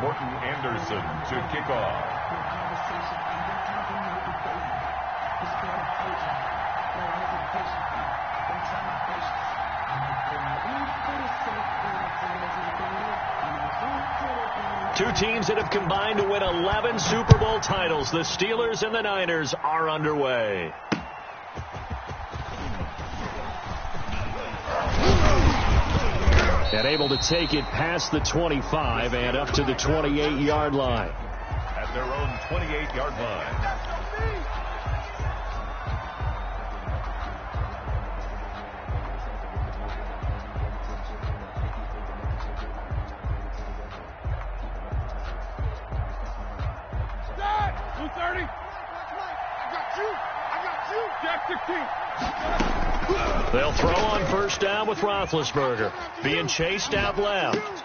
Morton Anderson to kick off. Two teams that have combined to win 11 Super Bowl titles. The Steelers and the Niners are underway. And able to take it past the 25 and up to the 28-yard line. At their own 28-yard line. They'll throw on first down with Roethlisberger. Being chased out left.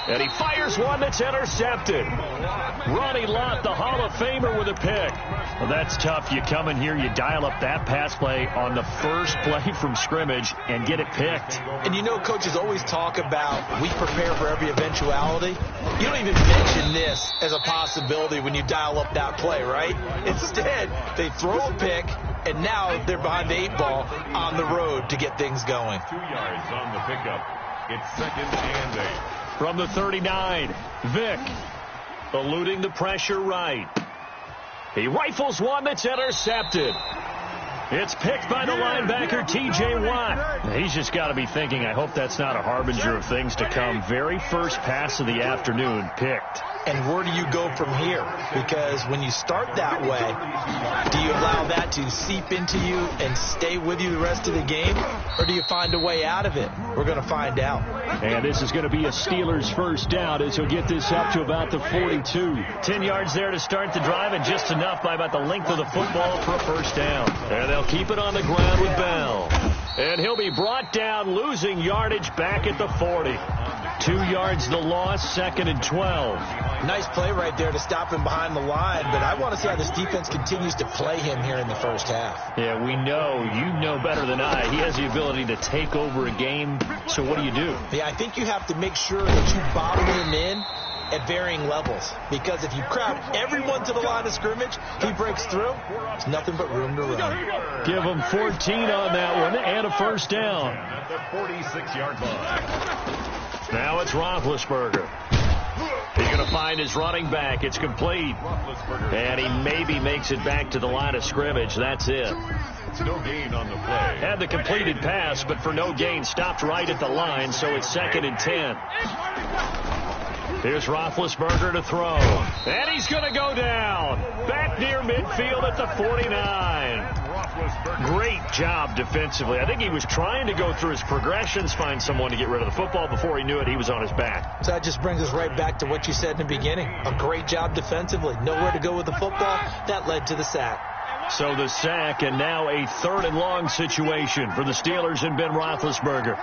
And he fires one that's intercepted. Ronnie Lott, the Hall of Famer, with a pick. Well, that's tough. You come in here, you dial up that pass play on the first play from scrimmage and get it picked. And you know, coaches always talk about we prepare for every eventuality. You don't even mention this as a possibility when you dial up that play, right? Instead, they throw a pick, and now they're behind the 8 ball on the road to get things going. 2 yards on the pickup. It's 2nd and 8. From the 39, Vick eluding the pressure right. He rifles one that's intercepted. It's picked by the linebacker, T.J. Watt. He's just got to be thinking, I hope that's not a harbinger of things to come. Very first pass of the afternoon picked. And where do you go from here? Because when you start that way, do you allow that to seep into you and stay with you the rest of the game? Or do you find a way out of it? We're going to find out. And this is going to be a Steelers first down as he'll get this up to about the 42. 10 yards there to start the drive, and just enough by about the length of the football for a first down. And they'll keep it on the ground with Bell. And he'll be brought down, losing yardage back at the 40. 2 yards the loss, 2nd and 12. Nice play right there to stop him behind the line, but I want to see how this defense continues to play him here in the first half. Yeah, we know. You know better than I. He has the ability to take over a game, so what do you do? Yeah, I think you have to make sure that you bottle him in at varying levels, because if you crowd everyone to the line of scrimmage, he breaks through, there's nothing but room to run. Give him 14 on that one and a first down. At the 46-yard line. Now it's Roethlisberger. He's going to find his running back. It's complete. And he maybe makes it back to the line of scrimmage. That's it. No gain on the play. Had the completed pass, but for no gain, stopped right at the line, so it's 2nd and 10. Here's Roethlisberger to throw. And he's going to go down. Back near midfield at the 49. Great job defensively. I think he was trying to go through his progressions, find someone to get rid of the football. Before he knew it, he was on his back. So that just brings us right back to what you said in the beginning. A great job defensively. Nowhere to go with the football. That led to the sack. So the sack, and now a 3rd and long situation for the Steelers and Ben Roethlisberger.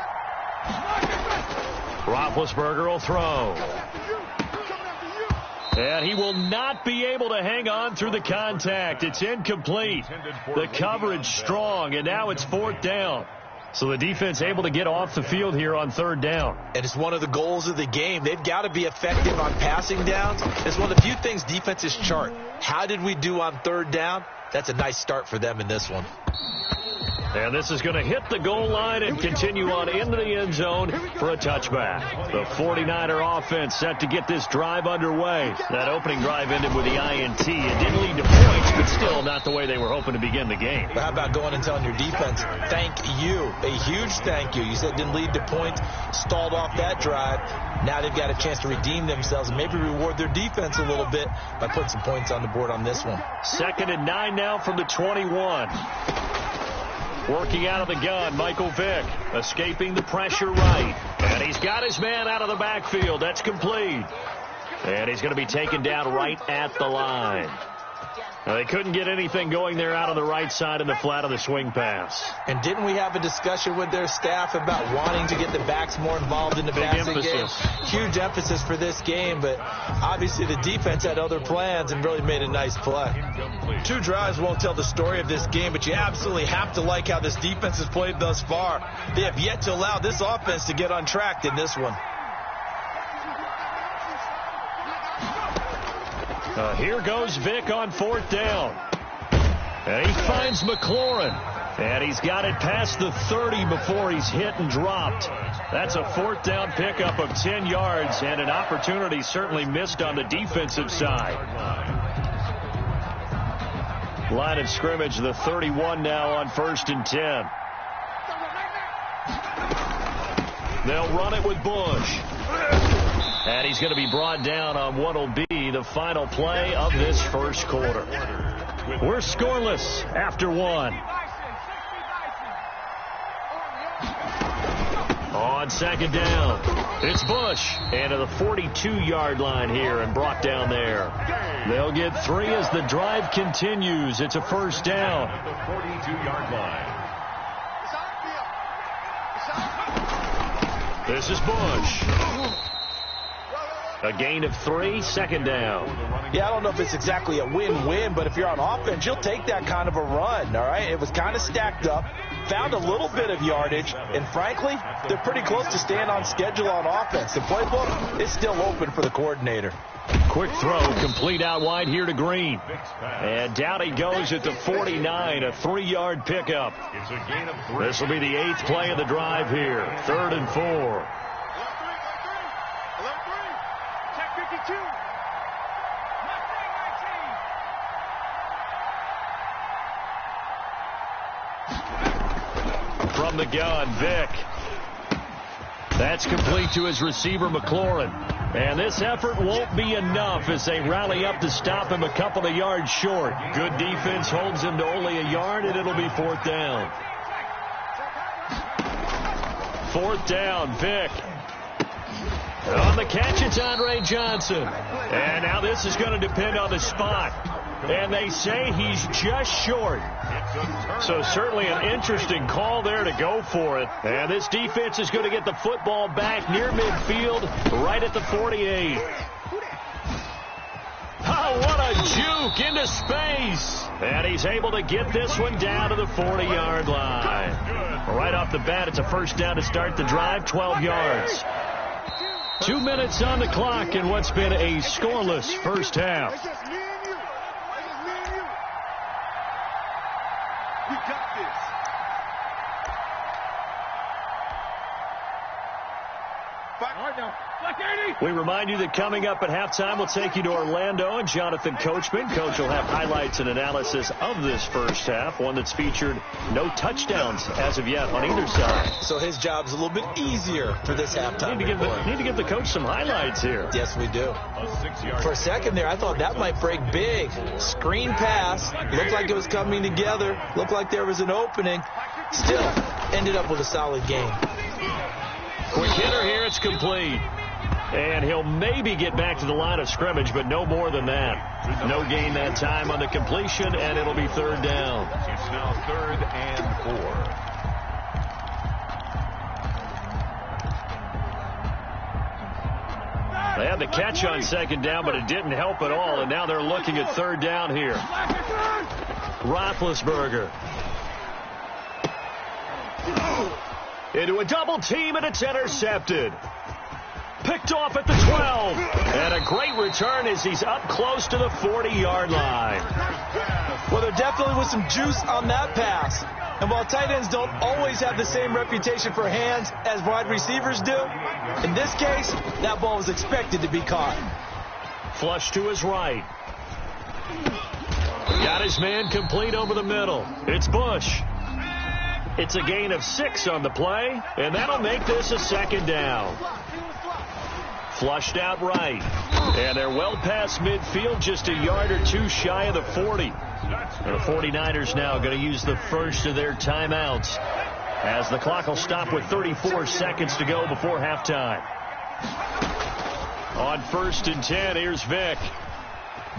Roethlisberger will throw. And he will not be able to hang on through the contact. It's incomplete. The coverage strong, and now it's 4th down. So the defense able to get off the field here on 3rd down. And it's one of the goals of the game. They've got to be effective on passing downs. It's one of the few things defenses chart. How did we do on 3rd down? That's a nice start for them in this one. And this is going to hit the goal line and continue on into the end zone for a touchback. The 49er offense set to get this drive underway. That opening drive ended with the INT. It didn't lead to points, but still not the way they were hoping to begin the game. But how about going and telling your defense, thank you, a huge thank you. You said it didn't lead to points, stalled off that drive. Now they've got a chance to redeem themselves and maybe reward their defense a little bit by putting some points on the board on this one. 2nd and 9 now from the 21. Working out of the gun, Michael Vick, escaping the pressure right. And he's got his man out of the backfield. That's complete. And he's going to be taken down right at the line. Now, they couldn't get anything going there out on the right side in the flat of the swing pass. And didn't we have a discussion with their staff about wanting to get the backs more involved in the passing game? Huge emphasis for this game, but obviously the defense had other plans and really made a nice play. 2 drives won't tell the story of this game, but you absolutely have to like how this defense has played thus far. They have yet to allow this offense to get untracked in this one. Here goes Vick on 4th down. And he finds McLaurin. And he's got it past the 30 before he's hit and dropped. That's a 4th down pickup of 10 yards and an opportunity certainly missed on the defensive side. Line of scrimmage, the 31 now on 1st and 10. They'll run it with Bush. And he's going to be brought down on what will be the final play of this first quarter. We're scoreless after 1. On 2nd down, it's Bush. And to the 42-yard line here and brought down there. They'll get 3 as the drive continues. It's a 1st down. At the 42-yard line. This is Bush. A gain of 3, 2nd down. Yeah, I don't know if it's exactly a win-win, but if you're on offense, you'll take that kind of a run, all right? It was kind of stacked up, found a little bit of yardage, and frankly, they're pretty close to staying on schedule on offense. The playbook is still open for the coordinator. Quick throw, complete out wide here to Green. And down he goes at the 49, a 3-yard pickup. It's a gain of 3. This will be the 8th play of the drive here. 3rd and 4. From the gun, Vick. That's complete to his receiver, McLaurin. And this effort won't be enough as they rally up to stop him a couple of yards short. Good defense holds him to only a yard, and it'll be 4th down. 4th down, Vick. On the catch, it's Andre Johnson. And now this is going to depend on the spot. And they say he's just short. So certainly an interesting call there to go for it. And this defense is going to get the football back near midfield, right at the 48. Oh, what a juke into space. And he's able to get this one down to the 40-yard line. Right off the bat, it's a 1st down to start the drive, 12 yards. 2 minutes on the clock in what's been a scoreless first half. We got this. We remind you that coming up at halftime, we'll take you to Orlando and Jonathan Coachman. Coach will have highlights and analysis of this first half, one that's featured no touchdowns as of yet on either side. So his job's a little bit easier for this halftime. Need to give the coach some highlights here. Yes, we do. A 6-yard. For a second there, I thought that might break big. Screen pass. Looked like it was coming together. Looked like there was an opening. Still, ended up with a solid game. Quick hitter here. It's complete. And he'll maybe get back to the line of scrimmage, but no more than that. No gain that time on the completion, and it'll be 3rd down. It's now 3rd and 4. They had the catch on 2nd down, but it didn't help at all, and now they're looking at 3rd down here. Roethlisberger. Into a double team, and it's intercepted. Picked off at the 12. And a great return as he's up close to the 40-yard line. Well, there definitely was some juice on that pass. And while tight ends don't always have the same reputation for hands as wide receivers do, in this case, that ball was expected to be caught. Flush to his right. Got his man complete over the middle. It's Bush. It's a gain of 6 on the play, and that'll make this a 2nd down. Flushed out right. And they're well past midfield, just a yard or 2 shy of the 40. And the 49ers now going to use the first of their timeouts as the clock will stop with 34 seconds to go before halftime. On 1st and 10, here's Vick.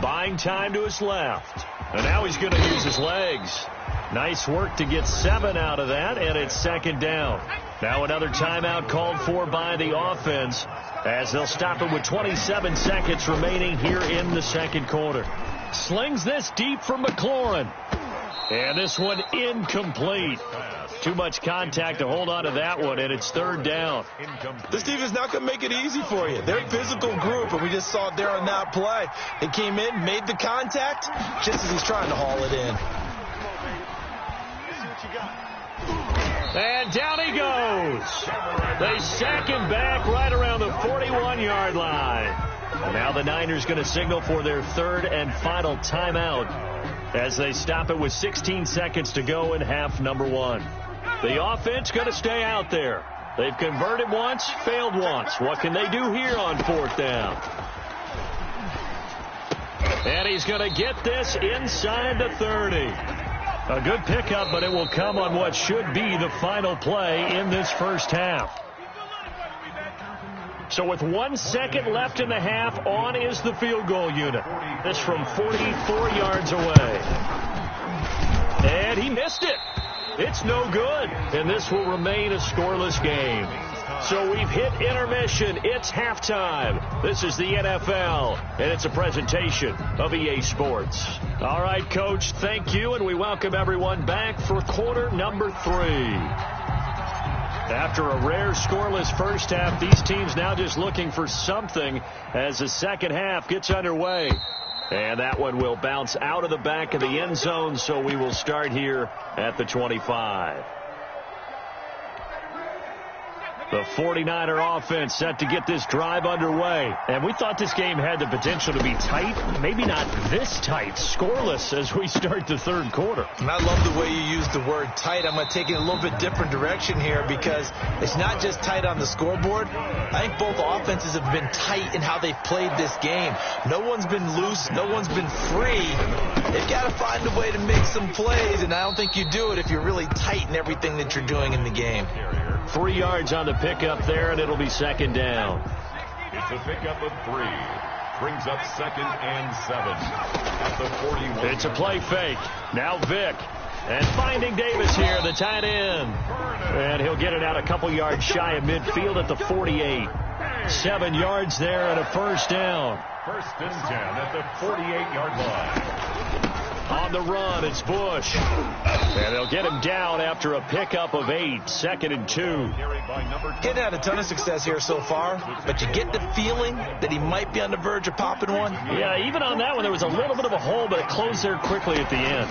Buying time to his left. And now he's going to use his legs. Nice work to get 7 out of that, and it's 2nd down. Now another timeout called for by the offense as they'll stop it with 27 seconds remaining here in the 2nd quarter. Slings this deep for McLaurin. And this one incomplete. Too much contact to hold on to that one, and it's third down. This defense not going to make it easy for you. They're a physical group, and we just saw it there on that play. They came in, made the contact, just as he's trying to haul it in. And down he goes. They sack him back right around the 41-yard line. Now the Niners going to signal for their third and final timeout as they stop it with 16 seconds to go in half number one. The offense going to stay out there. They've converted once, failed once. What can they do here on fourth down? And he's going to get this inside the 30. A good pickup, but it will come on what should be the final play in this first half. So with 1 second left in the half, on is the field goal unit. This from 44 yards away. And he missed it. It's no good. And this will remain a scoreless game. So we've hit intermission. It's halftime. This is the NFL, and it's a presentation of EA Sports. All right, Coach, thank you, and we welcome everyone back for quarter number 3. After a rare scoreless first half, these teams now just looking for something as the second half gets underway. And that one will bounce out of the back of the end zone, so we will start here at the 25. The 49er offense set to get this drive underway. And we thought this game had the potential to be tight. Maybe not this tight. Scoreless as we start the third quarter. And I love the way you use the word tight. I'm going to take it a little bit different direction here because it's not just tight on the scoreboard. I think both offenses have been tight in how they've played this game. No one's been loose. No one's been free. They've got to find a way to make some plays, and I don't think you do it if you're really tight in everything that you're doing in the game. 3 yards on the pickup there, and it'll be second down. It's a pickup of 3. Brings up second and 7 at the 41. It's a play fake. Now Vick. And finding Davis here, the tight end. And he'll get it out a couple yards shy of midfield at the 48. 7 yards there and a first down. First and 10 at the 48-yard line. On the run, it's Bush. And they'll get him down after a pickup of 8. Second and 2. Getting had a ton of success here so far, but you get the feeling that he might be on the verge of popping one. Yeah, even on that one, there was a little bit of a hole, but it closed there quickly at the end.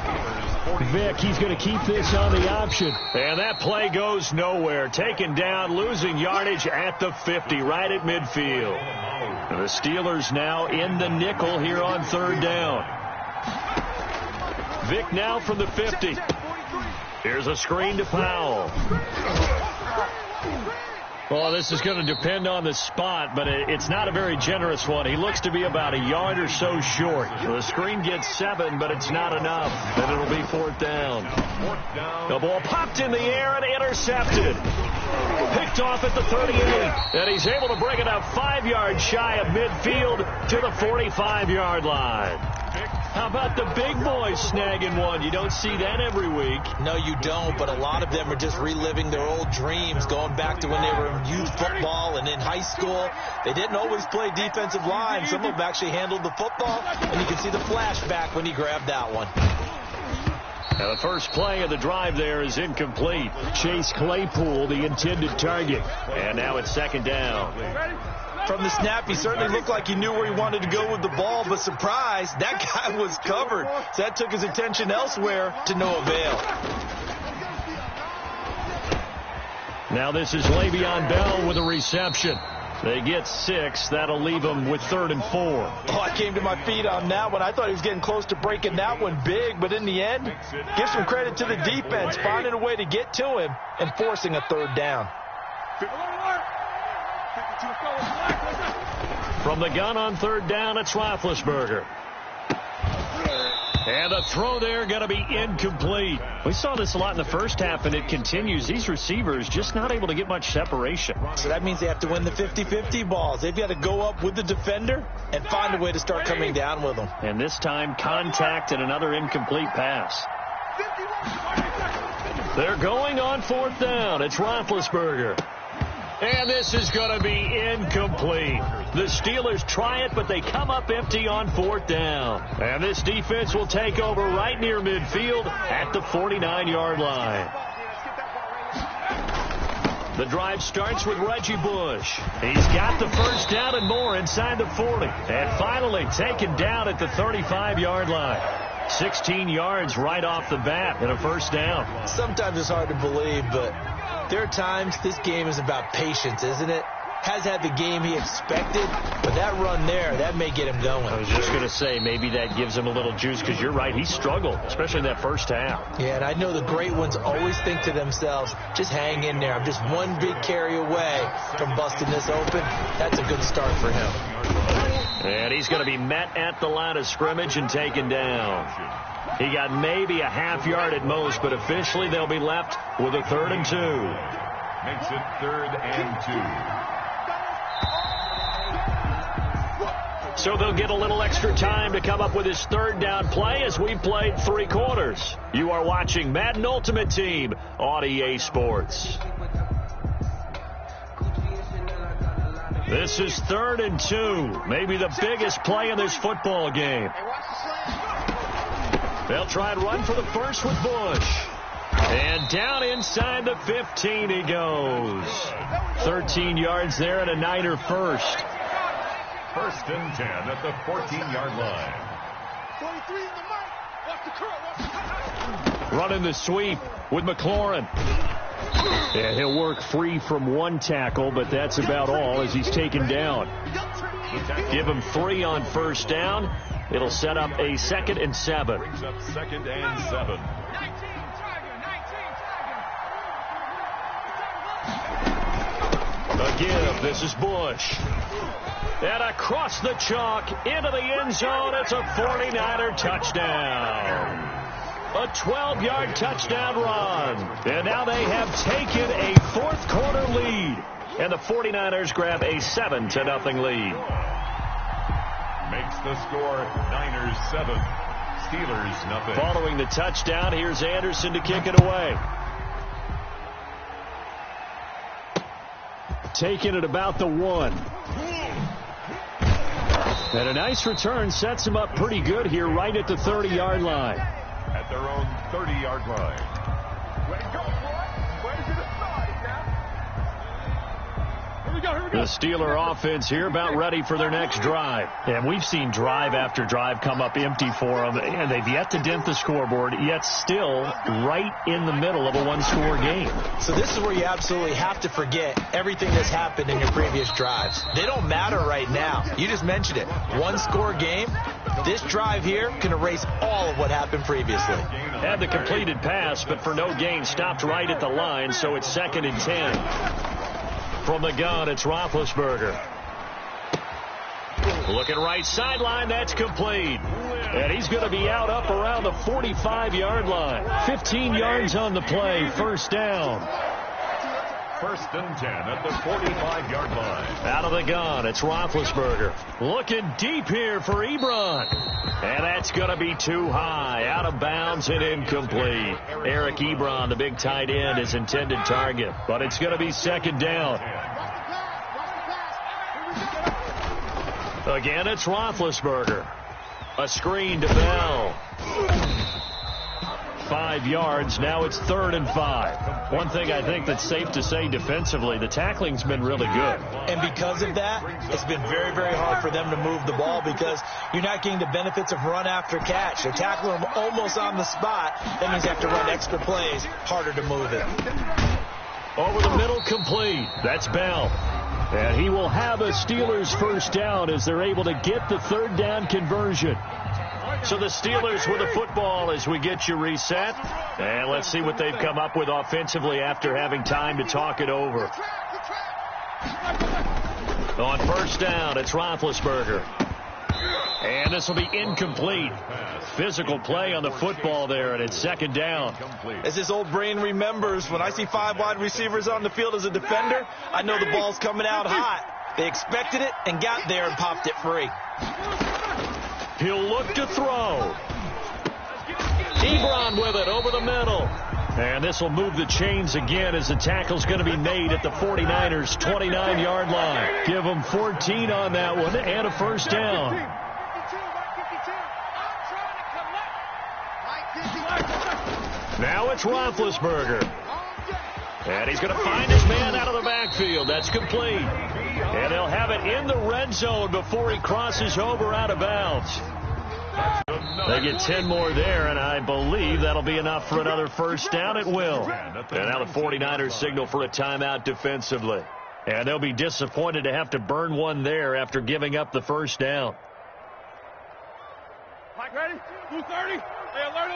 Vick, he's going to keep this on the option. And that play goes nowhere. Taken down, losing yardage at the 50, right at midfield. And the Steelers now in the nickel here on third down. Vick now from the 50. Here's a screen to Powell. Well, this is going to depend on the spot, but it's not a very generous one. He looks to be about a yard or so short. The screen gets 7, but it's not enough. And it'll be fourth down. The ball popped in the air and intercepted. Picked off at the 38. And he's able to bring it up 5 yards shy of midfield to the 45-yard line. How about the big boys snagging one? You don't see that every week. No, you don't, but a lot of them are just reliving their old dreams, going back to when they were in youth football and in high school. They didn't always play defensive line. Some of them actually handled the football, and you can see the flashback when he grabbed that one. And the first play of the drive there is incomplete. Chase Claypool, the intended target. And now it's second down. From the snap, he certainly looked like he knew where he wanted to go with the ball, but surprise, that guy was covered. So that took his attention elsewhere to no avail. Now this is Le'Veon Bell with a reception. They get 6. That'll leave them with 3rd and 4. Oh, I came to my feet on that one. I thought he was getting close to breaking that one big, but in the end, give some credit to the defense, finding a way to get to him and forcing a third down. From the gun on third down, it's Roethlisberger. And the throw there going to be incomplete. We saw this a lot in the first half, and it continues. These receivers just not able to get much separation. So that means they have to win the 50-50 balls. They've got to go up with the defender and find a way to start coming down with them. And this time, contact and another incomplete pass. They're going on fourth down. It's Roethlisberger. And this is going to be incomplete. The Steelers try it, but they come up empty on 4th down. And this defense will take over right near midfield at the 49-yard line. The drive starts with Reggie Bush. He's got the first down and more inside the 40. And finally taken down at the 35-yard line. 16 yards right off the bat and a first down. Sometimes it's hard to believe, but there are times this game is about patience, isn't it? Has had the game he expected, but that run there, that may get him going. I was just going to say, maybe that gives him a little juice, because you're right, he struggled, especially in that first half. Yeah, and I know the great ones always think to themselves, just hang in there. I'm just one big carry away from busting this open. That's a good start for him. And he's going to be met at the line of scrimmage and taken down. He got maybe a half yard at most, but officially they'll be left with a 3rd and 2. Makes it 3rd and 2. So they'll get a little extra time to come up with his 3rd down play as we played 3 quarters. You are watching Madden Ultimate Team on EA Sports. This is 3rd and 2. Maybe the biggest play in this football game. They'll try and run for the first with Bush. And down inside the 15 he goes. 13 yards there and a Niner first. 1st and 10 at the 14-yard line. 43 in the mark. Watch the curl. Running the sweep with McLaurin. Yeah, he'll work free from one tackle, but that's about all as he's taken down. Give him 3 on first down. It'll set up a 2nd and 7. Brings up 2nd and 7. A give. This is Bush. And across the chalk into the end zone. It's a 49er touchdown. A 12-yard touchdown run. And now they have taken a 4th quarter lead. And the 49ers grab a 7-0 lead. Makes the score Niners 7, Steelers nothing. Following the touchdown, here's Anderson to kick it away. Taking it about the 1. And a nice return sets him up pretty good here right at the 30-yard line. At their own 30-yard line. Way to go, boy. Way to the side, now. Here we go. The Steeler offense here about ready for their next drive. And we've seen drive after drive come up empty for them. And they've yet to dent the scoreboard, yet still right in the middle of a one-score game. So this is where you absolutely have to forget everything that's happened in your previous drives. They don't matter right now. You just mentioned it. One-score game. This drive here can erase all of what happened previously. Had the completed pass, but for no gain, stopped right at the line, so it's 2nd and 10. From the gun, it's Roethlisberger. Looking right sideline, that's complete. And he's going to be out up around the 45-yard line. 15 yards on the play, first down. 1st and 10 at the 45-yard line. Out of the gun, it's Roethlisberger. Looking deep here for Ebron. And that's going to be too high. Out of bounds and incomplete. Eric Ebron, the big tight end, his intended target. But it's going to be 2nd down. Again, it's Roethlisberger. A screen to Bell. 5 yards. Now it's 3rd and 5. One thing I think that's safe to say defensively, the tackling's been really good. And because of that, it's been very, very hard for them to move the ball because you're not getting the benefits of run after catch. They're tackling them almost on the spot. That means you have to run extra plays, harder to move it. Over the middle, complete. That's Bell. And he will have a Steelers first down as they're able to get the 3rd down conversion. So the Steelers with the football as we get you reset. And let's see what they've come up with offensively after having time to talk it over. On first down, it's Roethlisberger. And this will be incomplete. Physical play on the football there, and it's 2nd down. As his old brain remembers, when I see 5 wide receivers on the field as a defender, I know the ball's coming out hot. They expected it and got there and popped it free. He'll look to throw. Ebron with it over the middle. And this will move the chains again as the tackle's going to be made at the 49ers' 29-yard line. Give them 14 on that one and a first down. Now it's Roethlisberger. And he's going to find his man out of the backfield. That's complete. And they'll have it in the red zone before he crosses over out of bounds. They get 10 more there, and I believe that'll be enough for another first down. It will. And now the 49ers signal for a timeout defensively. And they'll be disappointed to have to burn one there after giving up the first down. Mike, ready? 230. Hey, alert.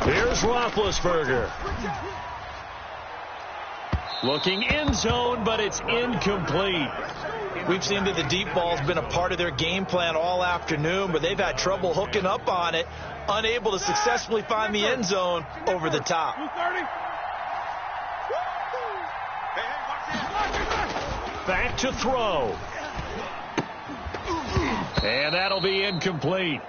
Here's Roethlisberger. Looking in zone, but it's incomplete. We've seen that the deep ball's been a part of their game plan all afternoon, but they've had trouble hooking up on it, unable to successfully find the end zone over the top. Back to throw. And that'll be incomplete.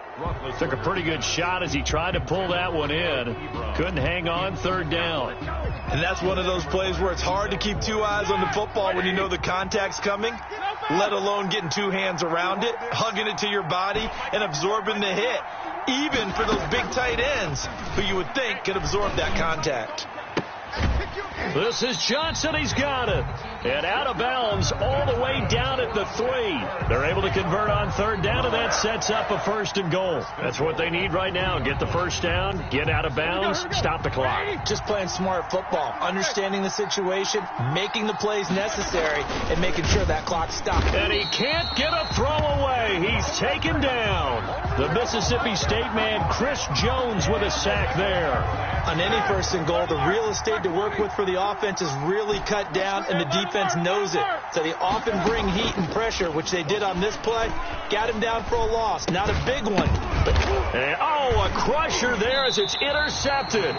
Took a pretty good shot as he tried to pull that one in. Couldn't hang on, third down. And that's one of those plays where it's hard to keep two eyes on the football when you know the contact's coming, let alone getting two hands around it, hugging it to your body, and absorbing the hit, even for those big tight ends who you would think could absorb that contact. This is Johnson. He's got it. And out of bounds all the way down at the 3. They're able to convert on third down, and that sets up a first and goal. That's what they need right now. Get the first down, get out of bounds, stop the clock. Just playing smart football, understanding the situation, making the plays necessary, and making sure that clock stops. And he can't get a throw away. He's taken down. The Mississippi State man, Chris Jones, with a sack there. On any first and goal, the real estate to work with for the offense is really cut down, and the defense knows it. So they often bring heat and pressure, which they did on this play. Got him down for a loss. Not a big one. And, a crusher there as it's intercepted.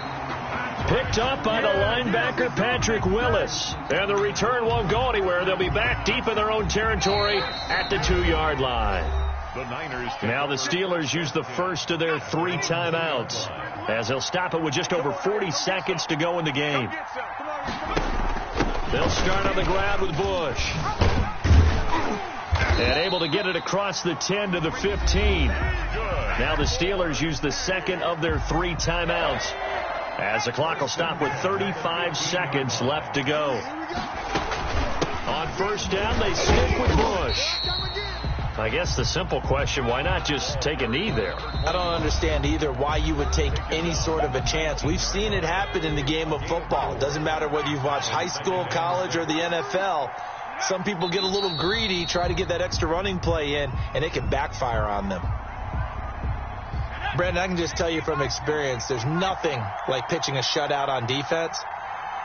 Picked up by the linebacker, Patrick Willis. And the return won't go anywhere. They'll be back deep in their own territory at the 2-yard line. Now the Steelers use the first of their 3 timeouts, as they'll stop it with just over 40 seconds to go in the game. They'll start on the ground with Bush. And able to get it across the 10 to the 15. Now the Steelers use the second of their 3 timeouts, as the clock will stop with 35 seconds left to go. On first down, they stick with Bush. I guess the simple question, why not just take a knee there? I don't understand either why you would take any sort of a chance. We've seen it happen in the game of football. It doesn't matter whether you've watched high school, college, or the NFL. Some people get a little greedy, try to get that extra running play in, and it can backfire on them. Brandon, I can just tell you from experience, there's nothing like pitching a shutout on defense,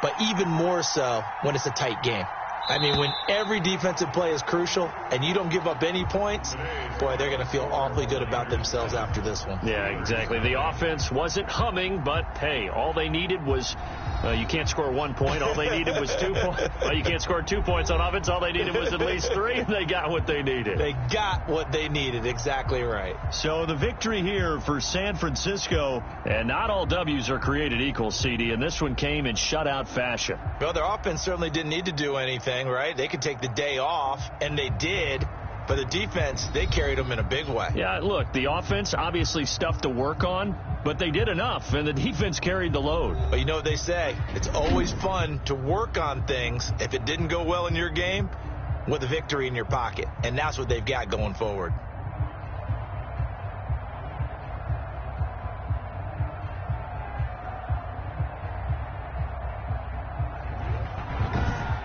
but even more so when it's a tight game. I mean, when every defensive play is crucial and you don't give up any points, boy, they're going to feel awfully good about themselves after this one. Yeah, exactly. The offense wasn't humming, but, hey, all they needed was you can't score 1 point. All they needed was 2 points. Well, you can't score 2 points on offense. All they needed was at least 3, and they got what they needed. They got what they needed. Exactly right. So the victory here for San Francisco, and not all W's are created equal, CD, and this one came in shutout fashion. Well, their offense certainly didn't need to do anything, right? They could take the day off, and they did. But the defense, they carried them in a big way. Yeah, look, the offense, obviously stuff to work on, but they did enough, and the defense carried the load. But you know what they say, it's always fun to work on things if it didn't go well in your game with a victory in your pocket. And that's what they've got going forward.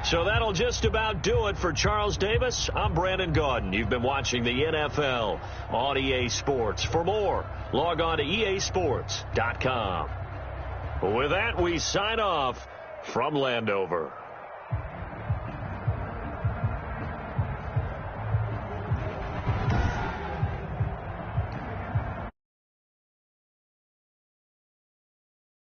So that'll just about do it for Charles Davis. I'm Brandon Gaudin. You've been watching the NFL on EA Sports. For more, log on to easports.com. With that, we sign off from Landover.